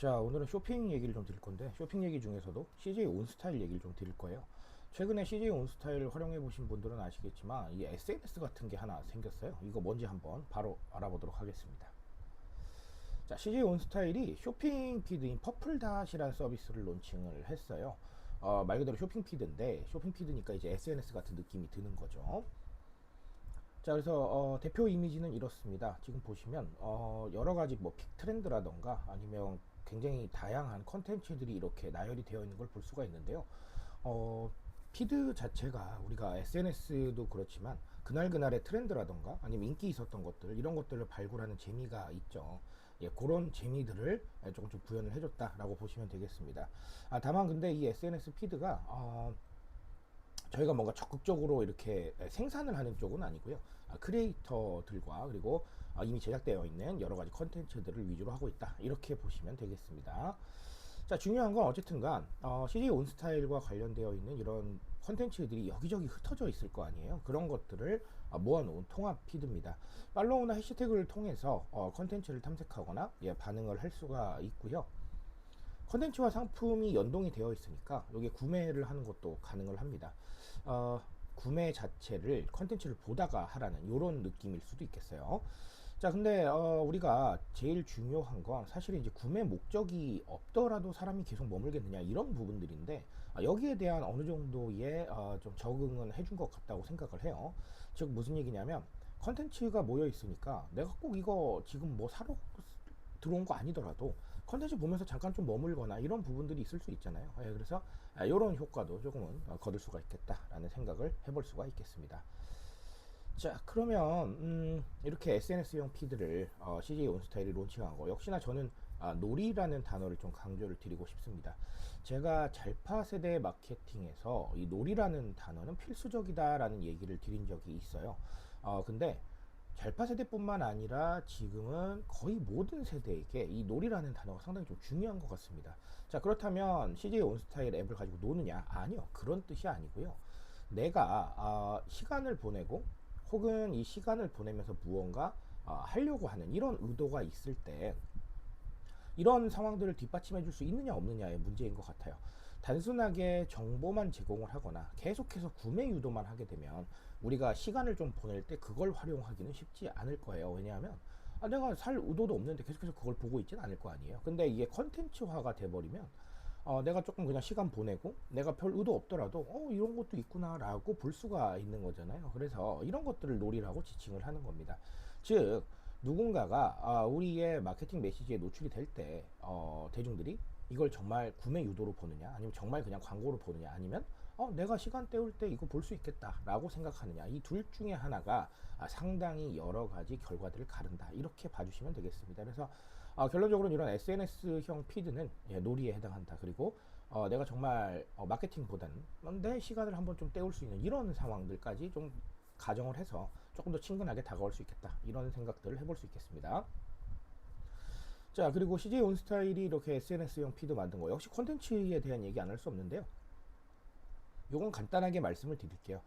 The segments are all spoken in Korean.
자, 오늘은 쇼핑 얘기를 좀 드릴 건데, 쇼핑 얘기 중에서도 CJ 온스타일 얘기를 좀 드릴 거예요. 최근에 CJ 온스타일 활용해 보신 분들은 아시겠지만, 이 SNS 같은 게 하나 생겼어요. 이거 뭔지 한번 바로 알아보도록 하겠습니다. 자, CJ 온스타일이 쇼핑 피드인 퍼플닷이라는 서비스를 론칭을 했어요. 말 그대로 쇼핑 피드인데, 쇼핑 피드니까 이제 SNS 같은 느낌이 드는 거죠. 자, 그래서 대표 이미지는 이렇습니다. 지금 보시면 여러 가지 뭐 픽 트렌드라던가 아니면 굉장히 다양한 컨텐츠들이 이렇게 나열이 되어 있는 걸 볼 수가 있는데요. 어, 피드 자체가 우리가 SNS도 그렇지만 그날그날의 트렌드라던가 아니면 인기 있었던 것들 이런 것들을 발굴하는 재미가 있죠. 예, 그런 재미들을 조금 좀 구현을 해줬다라고 보시면 되겠습니다. 다만 근데 이 SNS 피드가 저희가 뭔가 적극적으로 이렇게 생산을 하는 쪽은 아니고요. 크리에이터들과 그리고 이미 제작되어 있는 여러 가지 컨텐츠들을 위주로 하고 있다. 이렇게 보시면 되겠습니다. 자, 중요한 건 어쨌든간 CJ 온스타일과 관련되어 있는 이런 컨텐츠들이 여기저기 흩어져 있을 거 아니에요. 그런 것들을 모아놓은 통합 피드입니다. 팔로우나 해시태그를 통해서 컨텐츠를 탐색하거나 반응을 할 수가 있고요. 컨텐츠와 상품이 연동이 되어 있으니까 여기 구매를 하는 것도 가능을 합니다. 구매 자체를 컨텐츠를 보다가 하라는 이런 느낌일 수도 있겠어요. 자, 근데 우리가 제일 중요한 건 사실 이제 구매 목적이 없더라도 사람이 계속 머물겠느냐 이런 부분들인데 여기에 대한 어느 정도의 좀 적응은 해준 것 같다고 생각을 해요. 즉 무슨 얘기냐면 컨텐츠가 모여 있으니까 내가 꼭 이거 지금 뭐 사러 들어온 거 아니더라도 컨텐츠 보면서 잠깐 좀 머물거나 이런 부분들이 있을 수 있잖아요. 그래서 이런 효과도 조금은 거둘 수가 있겠다라는 생각을 해볼 수가 있겠습니다. 자, 그러면 이렇게 SNS용 피드를 CJ 온스타일이 론칭한 거 역시나 저는 놀이라는 단어를 좀 강조를 드리고 싶습니다. 제가 잘파 세대 마케팅에서 이 놀이라는 단어는 필수적이다라는 얘기를 드린 적이 있어요. 근데 잘파 세대뿐만 아니라 지금은 거의 모든 세대에게 이 놀이라는 단어가 상당히 좀 중요한 것 같습니다. 자, 그렇다면 CJ 온스타일 앱을 가지고 노느냐? 아니요, 그런 뜻이 아니고요. 내가 시간을 보내고 혹은 이 시간을 보내면서 무언가 하려고 하는 이런 의도가 있을 때 이런 상황들을 뒷받침해 줄 수 있느냐 없느냐의 문제인 것 같아요. 단순하게 정보만 제공을 하거나 계속해서 구매 유도만 하게 되면 우리가 시간을 좀 보낼 때 그걸 활용하기는 쉽지 않을 거예요. 왜냐하면 내가 살 의도도 없는데 계속해서 그걸 보고 있지는 않을 거 아니에요. 근데 이게 컨텐츠화가 돼버리면 내가 조금 그냥 시간 보내고 내가 별 의도 없더라도 이런 것도 있구나라고 볼 수가 있는 거잖아요. 그래서 이런 것들을 놀이라고 지칭을 하는 겁니다. 즉 누군가가 우리의 마케팅 메시지에 노출이 될 때 대중들이 이걸 정말 구매 유도로 보느냐 아니면 정말 그냥 광고로 보느냐 아니면 내가 시간 때울 때 이거 볼 수 있겠다라고 생각하느냐 이 둘 중에 하나가 상당히 여러 가지 결과들을 가른다 이렇게 봐주시면 되겠습니다. 그래서 결론적으로 이런 SNS형 피드는 놀이에 해당한다. 그리고 내가 정말 마케팅보다는 내 시간을 한번 좀 때울 수 있는 이런 상황들까지 좀 가정을 해서 조금 더 친근하게 다가올 수 있겠다 이런 생각들을 해볼 수 있겠습니다. 자, 그리고 CJ 온스타일이 이렇게 SNS용 피드 만든 거 역시 콘텐츠에 대한 얘기 안 할 수 없는데요. 요건 간단하게 말씀을 드릴게요.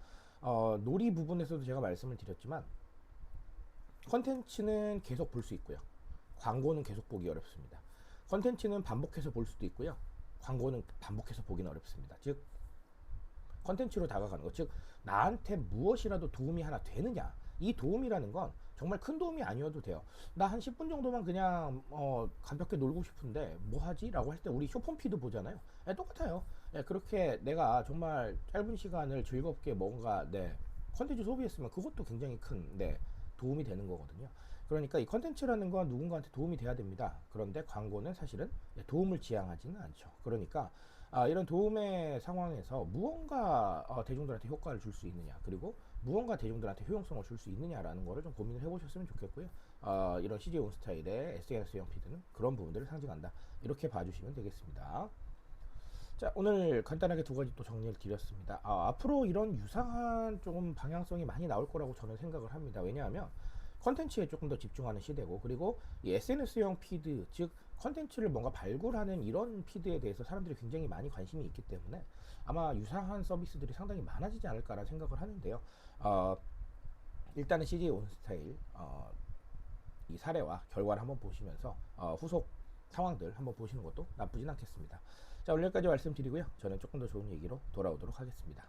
놀이 부분에서도 제가 말씀을 드렸지만 컨텐츠는 계속 볼 수 있고요. 광고는 계속 보기 어렵습니다. 컨텐츠는 반복해서 볼 수도 있고요. 광고는 반복해서 보기는 어렵습니다. 즉 컨텐츠로 다가가는 것, 즉 나한테 무엇이라도 도움이 하나 되느냐, 이 도움이라는 건 정말 큰 도움이 아니어도 돼요. 나 한 10분 정도만 그냥 가볍게 놀고 싶은데 뭐 하지? 라고 할 때 우리 쇼폼피드 보잖아요. 똑같아요. 그렇게 내가 정말 짧은 시간을 즐겁게 뭔가 컨텐츠 소비했으면 그것도 굉장히 큰 도움이 되는 거거든요. 그러니까 이 컨텐츠라는 건 누군가한테 도움이 돼야 됩니다. 그런데 광고는 사실은 도움을 지향하지는 않죠. 그러니까 이런 도움의 상황에서 무언가 대중들한테 효과를 줄 수 있느냐, 그리고 무언가 대중들한테 효용성을 줄 수 있느냐라는 거를 좀 고민을 해보셨으면 좋겠고요. 이런 CJ 온스타일의 SNS형 피드는 그런 부분들을 상징한다. 이렇게 봐주시면 되겠습니다. 자, 오늘 간단하게 두 가지 또 정리를 드렸습니다. 앞으로 이런 유사한 조금 방향성이 많이 나올 거라고 저는 생각을 합니다. 왜냐하면 컨텐츠에 조금 더 집중하는 시대고, 그리고 이 SNS형 피드, 즉 컨텐츠를 뭔가 발굴하는 이런 피드에 대해서 사람들이 굉장히 많이 관심이 있기 때문에 아마 유사한 서비스들이 상당히 많아지지 않을까라는 생각을 하는데요. 일단은 CJ 온스타일 이 사례와 결과를 한번 보시면서 후속 상황들 한번 보시는 것도 나쁘진 않겠습니다. 자, 오늘 여기까지 말씀드리고요. 저는 조금 더 좋은 얘기로 돌아오도록 하겠습니다.